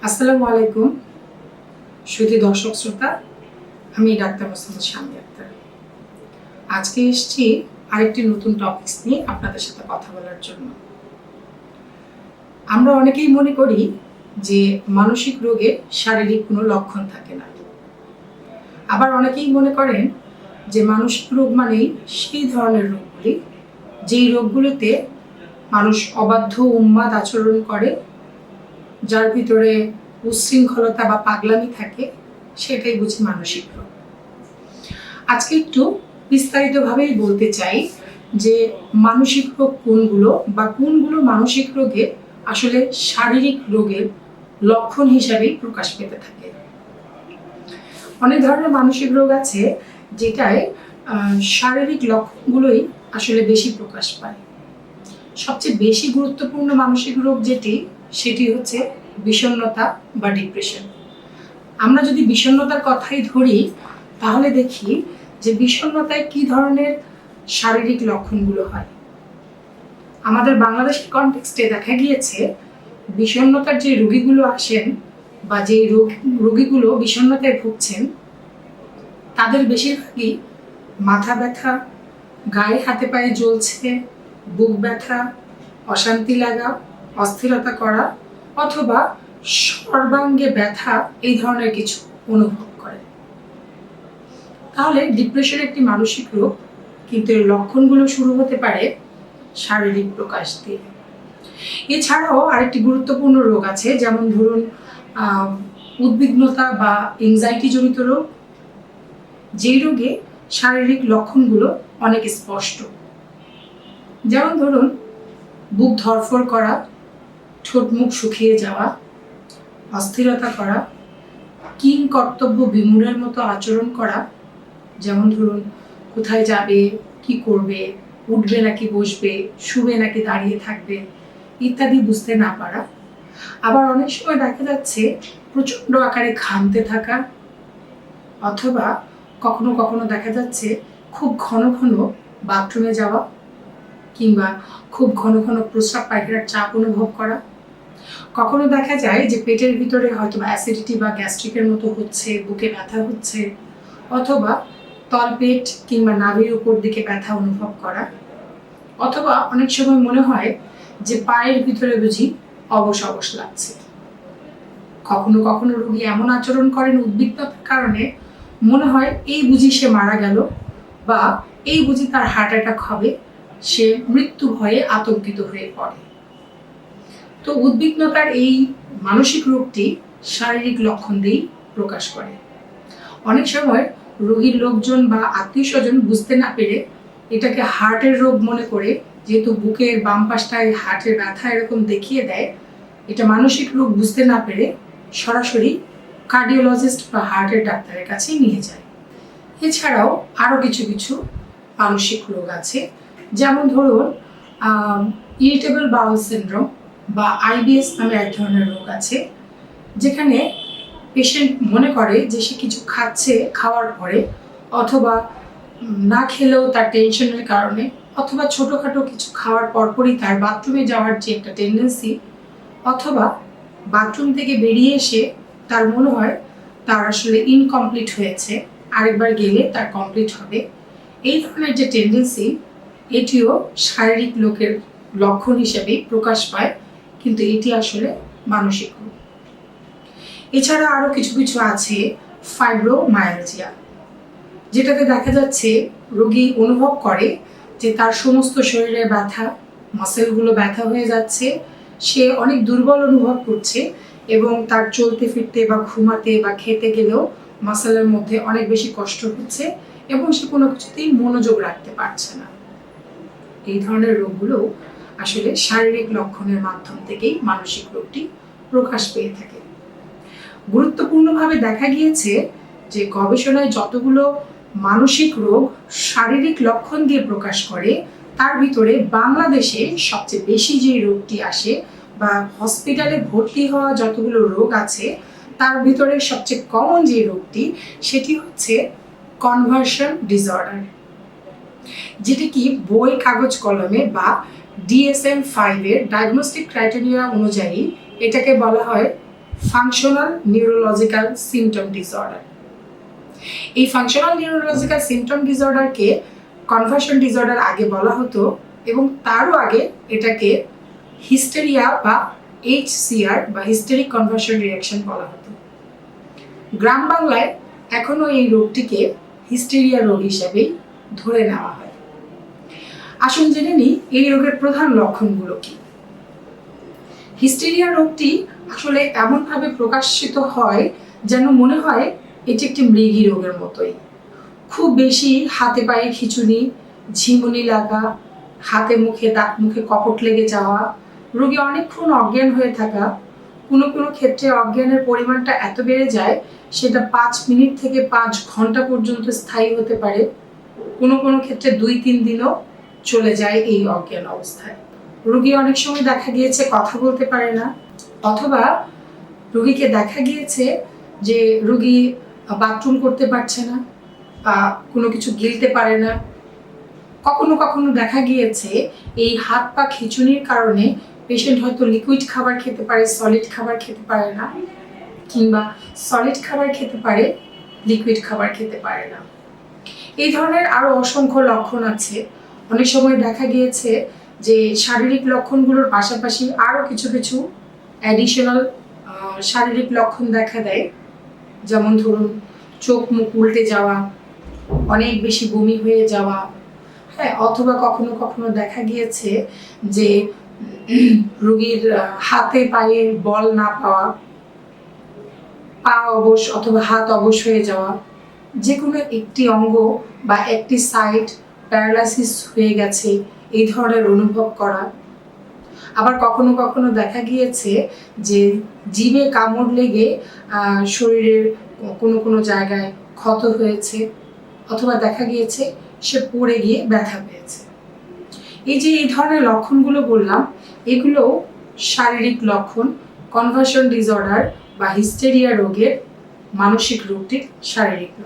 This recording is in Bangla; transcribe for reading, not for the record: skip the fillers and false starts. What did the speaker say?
আসসালামু আলাইকুম সুধী দর্শক শ্রোতা, আমি ডাক্তার মোসাম্মদ শামী আক্তার। আজকে এসেছি আরেকটি নতুন টপিকস নিয়ে আপনাদের সাথে কথা বলার জন্য। আমরা অনেকেই মনে করি যে মানসিক রোগে শারীরিক কোনো লক্ষণ থাকে না, আবার অনেকেই মনে করেন যে মানসিক রোগ মানেই সেই ধরনের রোগগুলি যেই রোগগুলোতে মানুষ অবাধ্য উন্মাদ আচরণ করে, যার ভিতরে উচ্ছৃঙ্খলতা বা পাগলামি থাকে, সেটাই বুঝি মানসিক রোগ। আজকে একটু বিস্তারিতভাবেই বলতে চাই যে মানসিক রোগ কোনগুলো বা কোনগুলো মানসিক রোগে আসলে শারীরিক রোগের লক্ষণ হিসাবেই প্রকাশ পেতে থাকে। অনেক ধরনের মানসিক রোগ আছে যেটায় শারীরিক লক্ষণগুলোই আসলে বেশি প্রকাশ পায়। সবচেয়ে বেশি গুরুত্বপূর্ণ মানসিক রোগ সেটি হচ্ছে বিষণ্ণতা বা ডিপ্রেশন। আমরা যদি বিষণ্ণতার কথাই ধরি তাহলে দেখি যে বিষণ্ণতায় কি ধরনের শারীরিক লক্ষণগুলো হয়। আমাদের বাংলাদেশের কনটেক্সটে দেখা গিয়েছে বিষণ্ণতার যে রোগীগুলো আসেন বা যে রোগীগুলো বিষণ্ণতায় ভুগছেন তাদের বেশিরভাগই মাথা ব্যথা, গায়ে হাতে পায়ে জ্বলছে, বুক ব্যথা, অশান্তি লাগা, অস্থিরতা করা অথবা সর্বাঙ্গে ব্যথা এই ধরনের কিছু অনুভব করে। তাহলে ডিপ্রেশন একটি মানসিক রোগ, কিন্তু এর লক্ষণগুলো শুরু হতে পারে শারীরিক প্রকাশ দিয়ে। এছাড়াও আরেকটি গুরুত্বপূর্ণ রোগ আছে, যেমন ধরুন উদ্বিগ্নতা বা এংজাইটি জনিত রোগ, যেই রোগে শারীরিক লক্ষণগুলো অনেক স্পষ্ট। যেমন ধরুন বুক ধড়ফড় করা, ঠোঁট মুখ শুকিয়ে যাওয়া, অস্থিরতা করা, কিং কর্তব্য বিমূঢ়ের মতো আচরণ করা, যেমন ধরুন কোথায় যাবে, কি করবে, উঠবে নাকি বসবে, শুবে নাকি দাঁড়িয়ে থাকবে ইত্যাদি বুঝতে না পারা। আবার অনেক সময় দেখা যাচ্ছে প্রচণ্ড আকারে ঘামতে থাকা, অথবা কখনো কখনো দেখা যাচ্ছে খুব ঘন ঘন বাথরুমে যাওয়া, কিংবা খুব ঘন ঘন প্রস্রাব পায়খানার চাপ অনুভব করা। কখনো দেখা যায় যে পেটের ভিতরে হয়তো অ্যাসিডিটি বা গ্যাস্ট্রিকের মতো হচ্ছে, বুকে ব্যথা হচ্ছে, অথবা তলপেট কিংবা নাভির উপর দিকে ব্যথা অনুভব করা, অথবা অনেক সময় মনে হয় যে পায়ের ভিতরে বুঝি অবশ অবশ লাগছে। কখনো কখনো রোগী এমন আচরণ করেন উদ্বিগ্নতার কারণে মনে হয় এই বুঝি সে মারা গেল, বা এই বুঝি তার হার্ট অ্যাটাক হবে, সে মৃত্যু ভয়ে আতঙ্কিত হয়ে পড়ে। তো উদ্বিগ্নতার এই মানসিক রোগটি শারীরিক লক্ষণ দিয়েই প্রকাশ করে। অনেক সময় রোগীর লোকজন বা আত্মীয় স্বজন বুঝতে না পেরে এটাকে হার্টের রোগ মনে করে, যেহেতু বুকের বাম পাশটায় হার্টের ব্যথা এরকম দেখিয়ে দেয়, এটা মানসিক রোগ বুঝতে না পেরে সরাসরি কার্ডিওলজিস্ট বা হার্টের ডাক্তারের কাছে নিয়ে যায়। এছাড়াও আরও কিছু কিছু মানসিক রোগ আছে, যেমন ধরুন ইরিটেবল বাউল সিনড্রোম বা আইবিএস নামে এক ধরনের রোগ আছে, যেখানে পেশেন্ট মনে করে যে সে কিছু খাচ্ছে, খাওয়ার পরে অথবা না খেলেও তার টেনশনের কারণে, অথবা ছোটোখাটো কিছু খাওয়ার পরপরই তার বাথরুমে যাওয়ার যে একটা টেন্ডেন্সি, অথবা বাথরুম থেকে বেরিয়ে এসে তার মনে হয় তার আসলে ইনকমপ্লিট হয়েছে, আরেকবার গেলে তার কমপ্লিট হবে। এই ধরনের যে টেন্ডেন্সি, এটিও শারীরিক লোকের লক্ষণ হিসেবেই প্রকাশ পায়, কিন্তু এটি আসলে মানসিক রোগ। এছাড়া আরও কিছু কিছু আছে ফাইব্রোমায়ালজিয়া, যেটাতে দেখা যাচ্ছে রোগী অনুভব করে যে তার সমস্ত শরীরে ব্যথা, মাসেলগুলো ব্যথা হয়ে যাচ্ছে, সে অনেক দুর্বল অনুভব করছে এবং তার চলতে ফিরতে বা ঘুমাতে বা খেতে গেলেও মাসেলের মধ্যে অনেক বেশি কষ্ট হচ্ছে এবং সে কোনো কিছুতেই মনোযোগ রাখতে পারছে না। এই ধরনের রোগগুলো আসলে শারীরিক লক্ষণের মাধ্যম থেকেই মানসিক রোগটি প্রকাশ পেয়ে থাকে। গুরুত্বপূর্ণভাবে দেখা গিয়েছে যে গবেষণায় যতগুলো মানসিক রোগ শারীরিক লক্ষণ দিয়ে প্রকাশ করে, তার ভিতরে বাংলাদেশে সবচেয়ে বেশি যে রোগটি আসে বা হসপিটালে ভর্তি হওয়া যতগুলো রোগ আছে, তার ভিতরে সবচেয়ে কমন যে রোগটি সেটি হচ্ছে কনভার্সন ডিসঅর্ডার, যেটি কি বই কাগজ কলমে বা DSM-5 এর ডায়াগনস্টিক ক্রাইটেরিয়া অনুযায়ী এটাকে বলা হয় ফাংশনাল নিউরোলজিক্যাল সিমটম ডিসঅর্ডার। এই ফাংশনাল নিউরোলজিক্যাল সিমটম ডিসঅর্ডারকে কনভার্সন ডিসঅর্ডার আগে বলা হতো এবং তারও আগে এটাকে হিস্টেরিয়া বা HCR বা হিস্টেরিক কনভার্সন রিঅ্যাকশন বলা হতো। গ্রাম বাংলায় এখনো এই রোগটিকে হিস্টেরিয়া রোগ হিসেবেই ধরে নেওয়া হয়। আসুন জেনে নিই এই রোগের প্রধান লক্ষণগুলো কি। হিস্টেরিয়া রোগটি আসলে এমনভাবে প্রকাশিত হয় যেন মনে হয় এটি একটি মৃগী রোগের মতোই। খুব বেশি হাতে পায়ে খিঁচুনি, ঝিমুনি লাগা, হাতে মুখে কপট লেগে যাওয়া, রোগী অনেকক্ষণ অজ্ঞান হয়ে থাকা, কোনো কোনো ক্ষেত্রে অজ্ঞানের পরিমাণটা এত বেড়ে যায় সেটা 5 মিনিট থেকে 5 ঘন্টা পর্যন্ত স্থায়ী হতে পারে। কোনো কোনো ক্ষেত্রে 2-3 দিনও চলে যায় এই অজ্ঞান অবস্থায়। রোগী অনেক সময় দেখা গিয়েছে কথা বলতে পারে না, অথবা রোগীকে দেখা গিয়েছে যে রোগী বাথরুম করতে পারছে না বা কোনো কিছু গিলতে পারে না। কখনো কখনো দেখা গিয়েছে এই হাত পা খিঁচুনির কারণে পেশেন্ট হয়তো লিকুইড খাবার খেতে পারে, সলিড খাবার খেতে পারে না, কিংবা সলিড খাবার খেতে পারে, লিকুইড খাবার খেতে পারে না। এই ধরনের আরো অসংখ্য লক্ষণ আছে। অনেক সময় দেখা গিয়েছে যে শারীরিক লক্ষণগুলোর পাশাপাশি আরো কিছু কিছু অ্যাডিশনাল শারীরিক লক্ষণ দেখা দেয়, যেমন ধরুন চোখ মুখ উল্টে যাওয়া, অনেক বেশি বমি হয়ে যাওয়া, হ্যাঁ, অথবা কখনো কখনো দেখা গিয়েছে যে রোগীর হাতে পায়ে বল না পাওয়া, পা অবশ অথবা হাত অবশ হয়ে যাওয়া, যে কোনো একটি অঙ্গ বা একটি সাইড প্যারালাইসিস হয়ে গেছে এই ধরনের অনুভব করা। আবার কখনো কখনো দেখা গিয়েছে যে জিভে কামড় লেগে শরীরের কোনো কোনো জায়গায় ক্ষত হয়েছে, অথবা দেখা গিয়েছে সে পড়ে গিয়ে ব্যথা পেয়েছে। এই যে এই ধরনের লক্ষণগুলো বললাম, এগুলো শারীরিক লক্ষণ কনভার্সন ডিসঅর্ডার বা হিস্টেরিয়া রোগের, মানসিক রোগটির শারীরিক লক্ষণ।